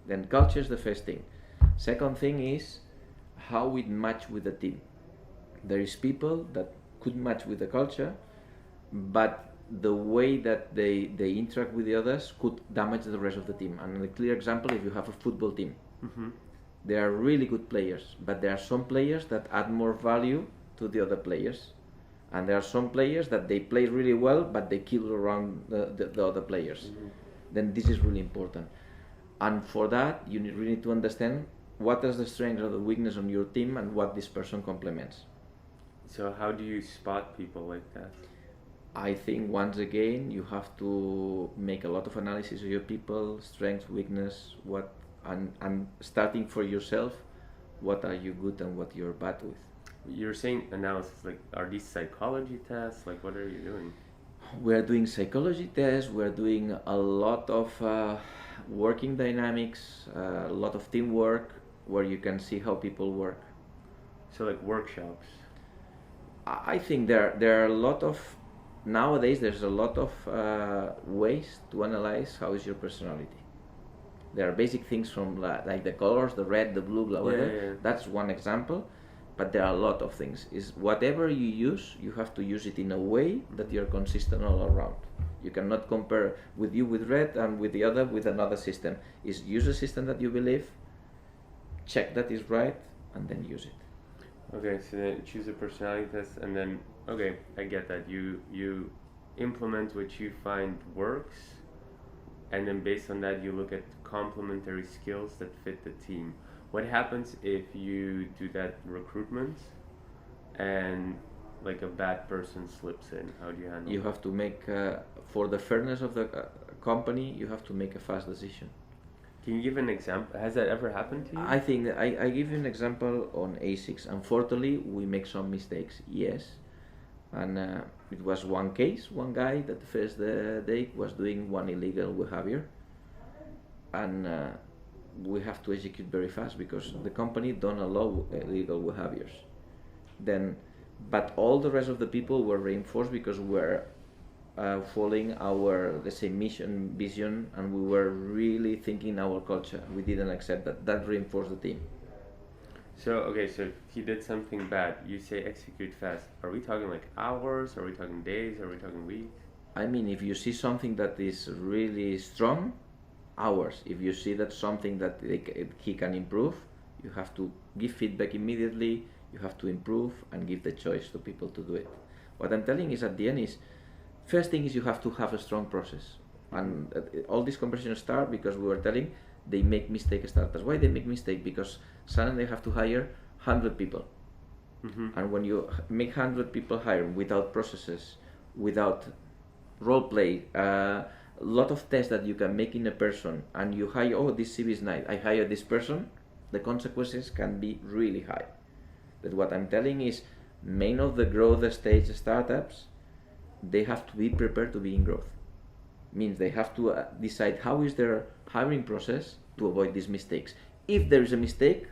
Then culture is the first thing. Second thing is how it match with the team. There is people that could match with the culture, but the way that they interact with the others could damage the rest of the team. And a clear example, if you have a football team, they are really good players, but there are some players that add more value to the other players. And there are some players that they play really well, but they kill around the other players. Then this is really important. And for that, you really need to understand what is the strength or the weakness on your team and what this person complements. So how do you spot people like that? I think once again you have to make a lot of analysis of your people, strengths, weakness, and starting for yourself, what are you good and what you're bad with. You're saying analysis, like, are these psychology tests? Like, what are you doing? We're doing psychology tests, we're doing a lot of working dynamics, a lot of teamwork, where you can see how people work. So like workshops. I think there are a lot of, nowadays there's a lot of ways to analyze how is your personality. There are basic things from like the colors, the red, the blue, blah, whatever. Yeah. That's one example, but there are a lot of things. Is whatever you use, you have to use it in a way that you're consistent all around. You cannot compare with red and with the other with another system. Is use a system that you believe, check that is right, and then use it. Okay, so then choose a personality test, and then okay, I get that you implement what you find works, and then based on that you look at complementary skills that fit the team. What happens if you do that recruitment and like a bad person slips in? How do you handle You that? have to make, for the fairness of the company, you have to make a fast decision. Can you give an example? Has that ever happened to you? I think I give you an example on Asics. Unfortunately, we make some mistakes, yes. And it was one case, one guy that the first day was doing one illegal behavior. And we have to execute very fast because the company don't allow illegal behaviors. Then, but all the rest of the people were reinforced because we're following our, let's say, mission, vision, and we were really thinking our culture. We didn't accept that. That reinforced the team. So okay, so he did something bad. You say execute fast. Are we talking like hours? Are we talking days? Are we talking weeks? I mean, if you see something that is really strong, hours. If you see that something that he can improve, you have to give feedback immediately. You have to improve and give the choice to people to do it. What I'm telling is at the end is, first thing is you have to have a strong process. And all these conversations start because we were telling they make mistake starters. Why they make mistake? Because suddenly they have to hire 100 people. And when you make 100 people hire without processes, without role play, a lot of tests that you can make in a person, and you hire, oh, this CV is nice, I hire this person, the consequences can be really high. But what I'm telling is, main of the growth stage startups, they have to be prepared to be in growth. Means they have to decide how is their hiring process to avoid these mistakes. If there is a mistake,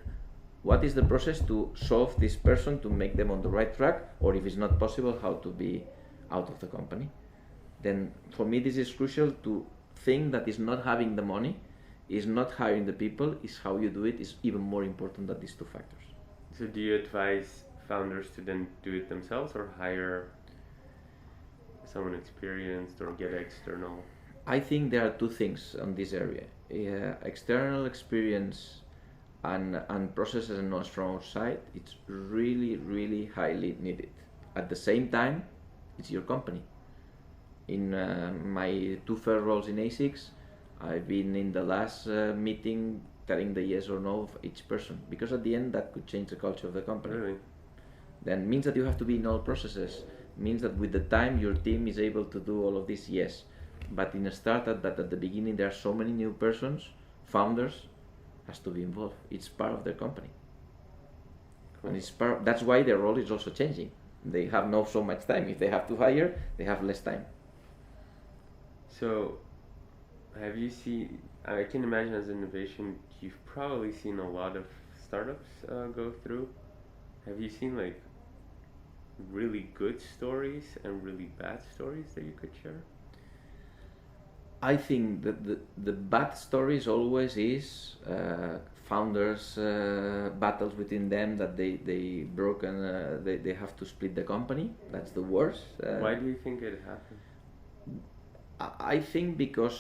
what is the process to solve this person to make them on the right track, or if it's not possible, how to be out of the company. Then for me this is crucial to think that is not having the money, is not hiring the people, is how you do it is even more important than these two factors. So do you advise founders to then do it themselves or hire someone experienced or get external? I think there are two things on this area. External experience and processes and knowledge from outside, it's really, really highly needed. At the same time, it's your company. In my two first roles in Asics, I've been in the last meeting telling the yes or no of each person, because at the end that could change the culture of the company. Really? Then means that you have to be in all processes, means that with the time your team is able to do all of this, yes. But in a startup that at the beginning there are so many new persons, founders, has to be involved. It's part of their company. Cool. And it's that's why their role is also changing. They have not so much time. If they have to hire, they have less time. So, have you seen, I can imagine as innovation, you've probably seen a lot of startups go through. Have you seen like really good stories and really bad stories that you could share? I think that the bad stories always is founders battles within them, that they broken, they have to split the company. That's the worst. Why do you think it happened? I think because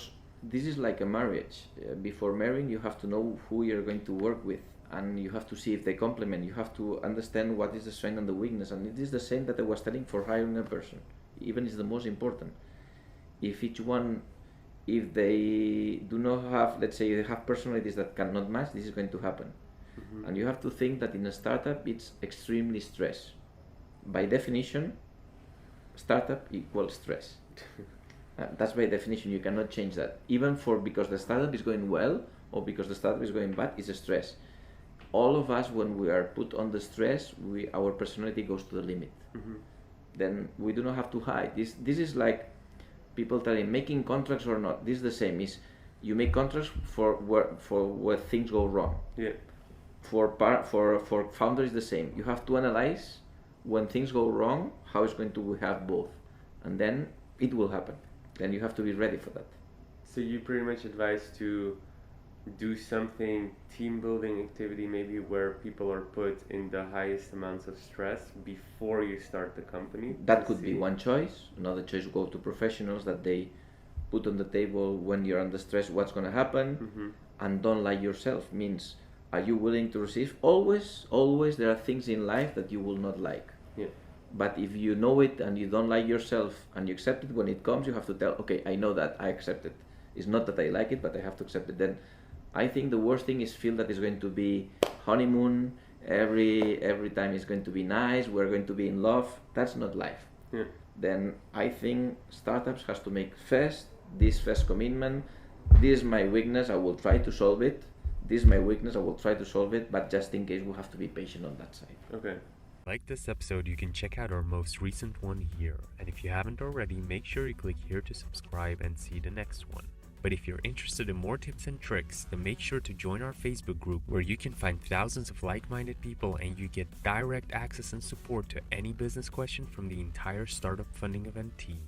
this is like a marriage. Before marrying, you have to know who you're going to work with, and you have to see if they complement. You have to understand what is the strength and the weakness, and it is the same that I was telling for hiring a person. Even is the most important. If each one, if they do not have, let's say they have personalities that cannot match, this is going to happen. Mm-hmm. And you have to think that in a startup, it's extremely stress. By definition, startup equals stress. That's by definition. You cannot change that. Even for because the startup is going well or because the startup is going bad, it's a stress. All of us, when we are put on the stress, our personality goes to the limit. Mm-hmm. Then we do not have to hide. This is like people telling making contracts or not. This is the same. Is you make contracts for where things go wrong. Yeah. For founders, the same. You have to analyze when things go wrong, how it's going to have both, and then it will happen. Then you have to be ready for that. So you pretty much advise to do something, team building activity maybe, where people are put in the highest amounts of stress before you start the company. That could be one choice. Another choice will go to professionals, that they put on the table when you're under stress what's going to happen. Mm-hmm. And don't lie yourself. Means, are you willing to receive? Always there are things in life that you will not like. Yeah. But if you know it and you don't like yourself and you accept it, when it comes, you have to tell, okay, I know that, I accept it. It's not that I like it, but I have to accept it. Then I think the worst thing is feel that it's going to be honeymoon, every time it's going to be nice, we're going to be in love. That's not life. Yeah. Then I think startups has to make first commitment. This is my weakness, I will try to solve it. This is my weakness, I will try to solve it, but just in case, we'll have to be patient on that side. Okay. Like this episode, you can check out our most recent one here, and if you haven't already, make sure you click here to subscribe and see the next one. But if you're interested in more tips and tricks, then make sure to join our Facebook group, where you can find thousands of like-minded people and you get direct access and support to any business question from the entire startup funding event team.